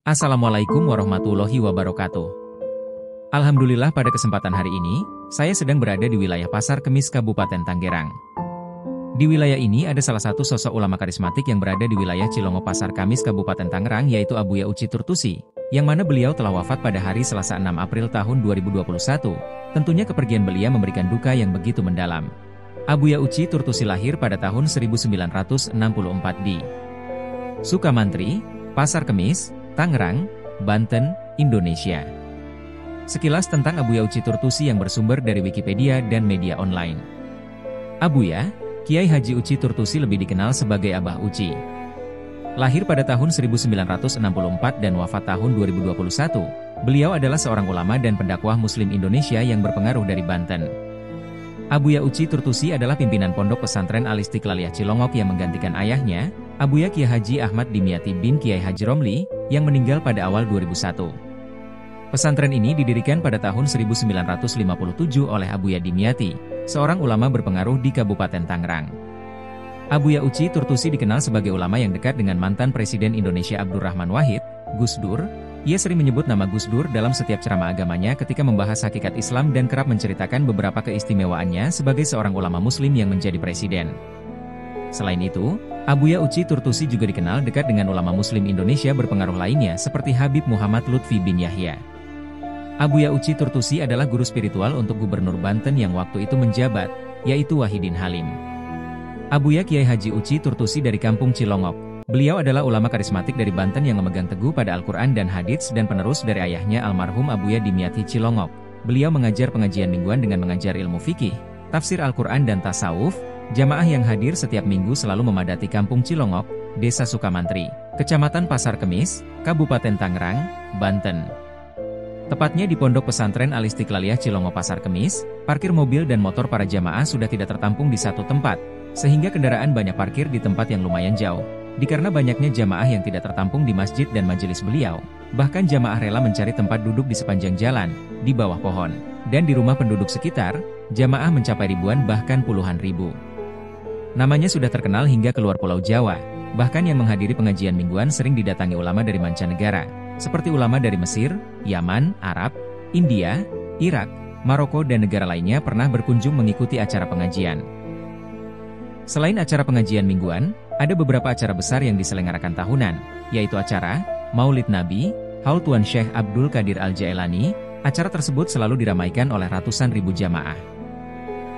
Assalamualaikum warahmatullahi wabarakatuh. Alhamdulillah pada kesempatan hari ini, saya sedang berada di wilayah Pasar Kemis Kabupaten Tanggerang. Di wilayah ini ada salah satu sosok ulama karismatik yang berada di wilayah Cilongo Pasar Kemis Kabupaten Tangerang yaitu Abuya Uci Turtusi, yang mana beliau telah wafat pada hari Selasa 6 April tahun 2021. Tentunya kepergian beliau memberikan duka yang begitu mendalam. Abuya Uci Turtusi lahir pada tahun 1964 di Sukamantri, Pasar Kemis, Tangerang, Banten, Indonesia. Sekilas tentang Abuya Uci Turtusi yang bersumber dari Wikipedia dan media online. Abuya, Kiai Haji Uci Turtusi lebih dikenal sebagai Abah Uci. Lahir pada tahun 1964 dan wafat tahun 2021, beliau adalah seorang ulama dan pendakwah Muslim Indonesia yang berpengaruh dari Banten. Abuya Uci Turtusi adalah pimpinan Pondok Pesantren Al-Istiqlaliyah Cilongok yang menggantikan ayahnya, Abuya Kiai Haji Ahmad Dimyati bin Kiai Haji Romli, yang meninggal pada awal 2001. Pesantren ini didirikan pada tahun 1957 oleh Abuya Dimyati, seorang ulama berpengaruh di Kabupaten Tangerang. Abuya Uci Turtusi dikenal sebagai ulama yang dekat dengan mantan Presiden Indonesia Abdurrahman Wahid, Gus Dur. Ia sering menyebut nama Gus Dur dalam setiap ceramah agamanya ketika membahas hakikat Islam dan kerap menceritakan beberapa keistimewaannya sebagai seorang ulama Muslim yang menjadi presiden. Selain itu, Abuya Uci Turtusi juga dikenal dekat dengan ulama Muslim Indonesia berpengaruh lainnya seperti Habib Muhammad Lutfi bin Yahya. Abuya Uci Turtusi adalah guru spiritual untuk Gubernur Banten yang waktu itu menjabat, yaitu Wahidin Halim. Abuya Kiai Haji Uci Turtusi dari Kampung Cilongok. Beliau adalah ulama karismatik dari Banten yang memegang teguh pada Al-Quran dan Hadits dan penerus dari ayahnya almarhum Abuya Dimyati Cilongok. Beliau mengajar pengajian mingguan dengan mengajar ilmu fikih, tafsir Al-Quran dan tasawuf. Jamaah yang hadir setiap minggu selalu memadati Kampung Cilongok, Desa Sukamantri, Kecamatan Pasar Kemis, Kabupaten Tangerang, Banten. Tepatnya di Pondok Pesantren Al-Istiqlaliyah Cilongo Pasar Kemis, parkir mobil dan motor para jamaah sudah tidak tertampung di satu tempat, sehingga kendaraan banyak parkir di tempat yang lumayan jauh. Dikarena banyaknya jamaah yang tidak tertampung di masjid dan majelis beliau, bahkan jamaah rela mencari tempat duduk di sepanjang jalan, di bawah pohon, dan di rumah penduduk sekitar, jamaah mencapai ribuan bahkan puluhan ribu. Namanya sudah terkenal hingga keluar Pulau Jawa, bahkan yang menghadiri pengajian mingguan sering didatangi ulama dari mancanegara, seperti ulama dari Mesir, Yaman, Arab, India, Irak, Maroko dan negara lainnya pernah berkunjung mengikuti acara pengajian. Selain acara pengajian mingguan, ada beberapa acara besar yang diselenggarakan tahunan, yaitu acara Maulid Nabi, Haul Tuan Syekh Abdul Qadir Al-Jailani. Acara tersebut selalu diramaikan oleh ratusan ribu jamaah.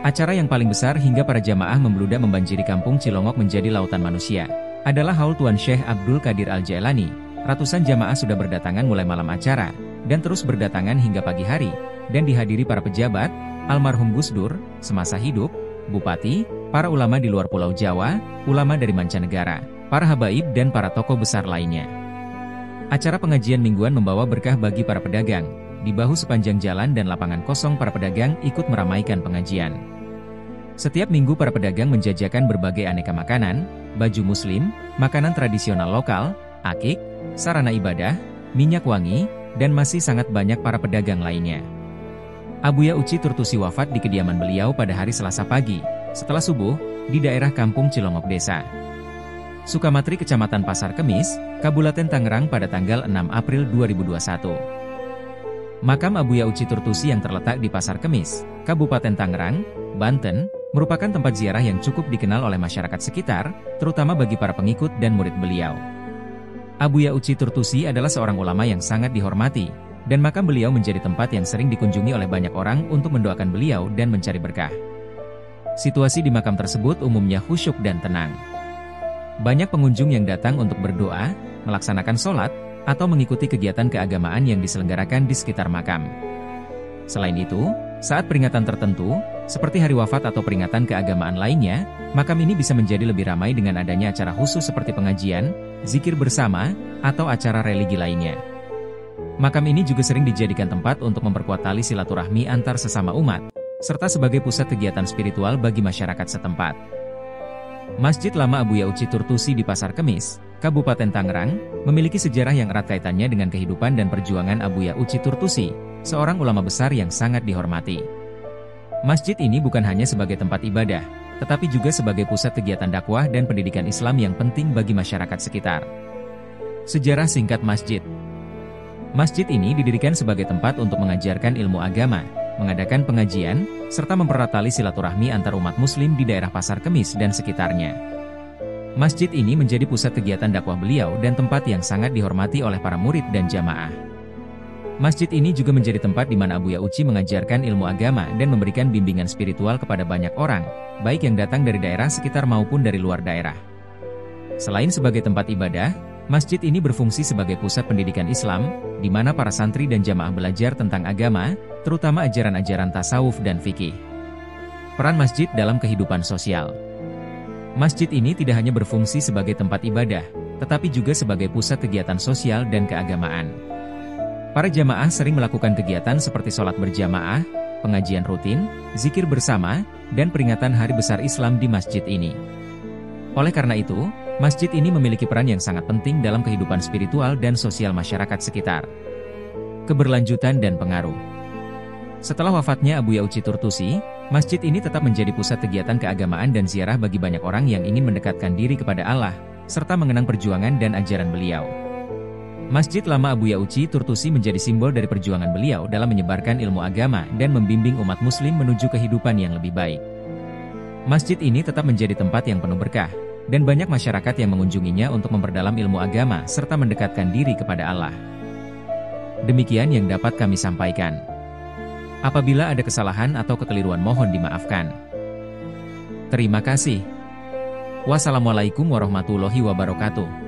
Acara yang paling besar hingga para jamaah membludak membanjiri Kampung Cilongok menjadi lautan manusia adalah Haul Tuan Syekh Abdul Qadir Al-Jailani. Ratusan jamaah sudah berdatangan mulai malam acara, dan terus berdatangan hingga pagi hari, dan dihadiri para pejabat, almarhum Gus Dur, semasa hidup, bupati, para ulama di luar Pulau Jawa, ulama dari mancanegara, para habaib dan para tokoh besar lainnya. Acara pengajian mingguan membawa berkah bagi para pedagang. Di bahu sepanjang jalan dan lapangan kosong para pedagang ikut meramaikan pengajian. Setiap minggu para pedagang menjajakan berbagai aneka makanan, baju muslim, makanan tradisional lokal, akik, sarana ibadah, minyak wangi, dan masih sangat banyak para pedagang lainnya. Abuya Uci Turtusi wafat di kediaman beliau pada hari Selasa pagi, setelah subuh, di daerah Kampung Cilongok Desa Sukamantri Kecamatan Pasar Kemis, Kabupaten Tangerang pada tanggal 6 April 2021. Makam Abuya Uci Turtusi yang terletak di Pasar Kemis, Kabupaten Tangerang, Banten, merupakan tempat ziarah yang cukup dikenal oleh masyarakat sekitar, terutama bagi para pengikut dan murid beliau. Abuya Uci Turtusi adalah seorang ulama yang sangat dihormati, dan makam beliau menjadi tempat yang sering dikunjungi oleh banyak orang untuk mendoakan beliau dan mencari berkah. Situasi di makam tersebut umumnya khusyuk dan tenang. Banyak pengunjung yang datang untuk berdoa, melaksanakan sholat, atau mengikuti kegiatan keagamaan yang diselenggarakan di sekitar makam. Selain itu, saat peringatan tertentu, seperti hari wafat atau peringatan keagamaan lainnya, makam ini bisa menjadi lebih ramai dengan adanya acara khusus seperti pengajian, zikir bersama, atau acara religi lainnya. Makam ini juga sering dijadikan tempat untuk memperkuat tali silaturahmi antar sesama umat, serta sebagai pusat kegiatan spiritual bagi masyarakat setempat. Masjid Lama Abuya Uci Turtusi di Pasar Kemis, Kabupaten Tangerang, memiliki sejarah yang erat kaitannya dengan kehidupan dan perjuangan Abuya Uci Turtusi, seorang ulama besar yang sangat dihormati. Masjid ini bukan hanya sebagai tempat ibadah, tetapi juga sebagai pusat kegiatan dakwah dan pendidikan Islam yang penting bagi masyarakat sekitar. Sejarah singkat masjid. Masjid ini didirikan sebagai tempat untuk mengajarkan ilmu agama, mengadakan pengajian, serta mempererat tali silaturahmi antar umat muslim di daerah Pasar Kemis dan sekitarnya. Masjid ini menjadi pusat kegiatan dakwah beliau dan tempat yang sangat dihormati oleh para murid dan jamaah. Masjid ini juga menjadi tempat di mana Buya Uci mengajarkan ilmu agama dan memberikan bimbingan spiritual kepada banyak orang, baik yang datang dari daerah sekitar maupun dari luar daerah. Selain sebagai tempat ibadah, masjid ini berfungsi sebagai pusat pendidikan Islam, di mana para santri dan jamaah belajar tentang agama, terutama ajaran-ajaran tasawuf dan fikih. Peran masjid dalam kehidupan sosial. Masjid ini tidak hanya berfungsi sebagai tempat ibadah, tetapi juga sebagai pusat kegiatan sosial dan keagamaan. Para jamaah sering melakukan kegiatan seperti sholat berjamaah, pengajian rutin, zikir bersama, dan peringatan hari besar Islam di masjid ini. Oleh karena itu, masjid ini memiliki peran yang sangat penting dalam kehidupan spiritual dan sosial masyarakat sekitar. Keberlanjutan dan pengaruh. Setelah wafatnya Buya Uci Turtusi, masjid ini tetap menjadi pusat kegiatan keagamaan dan ziarah bagi banyak orang yang ingin mendekatkan diri kepada Allah, serta mengenang perjuangan dan ajaran beliau. Masjid Lama Buya Uci Turtusi menjadi simbol dari perjuangan beliau dalam menyebarkan ilmu agama dan membimbing umat muslim menuju kehidupan yang lebih baik. Masjid ini tetap menjadi tempat yang penuh berkah, dan banyak masyarakat yang mengunjunginya untuk memperdalam ilmu agama serta mendekatkan diri kepada Allah. Demikian yang dapat kami sampaikan. Apabila ada kesalahan atau kekeliruan mohon dimaafkan. Terima kasih. Wassalamualaikum warahmatullahi wabarakatuh.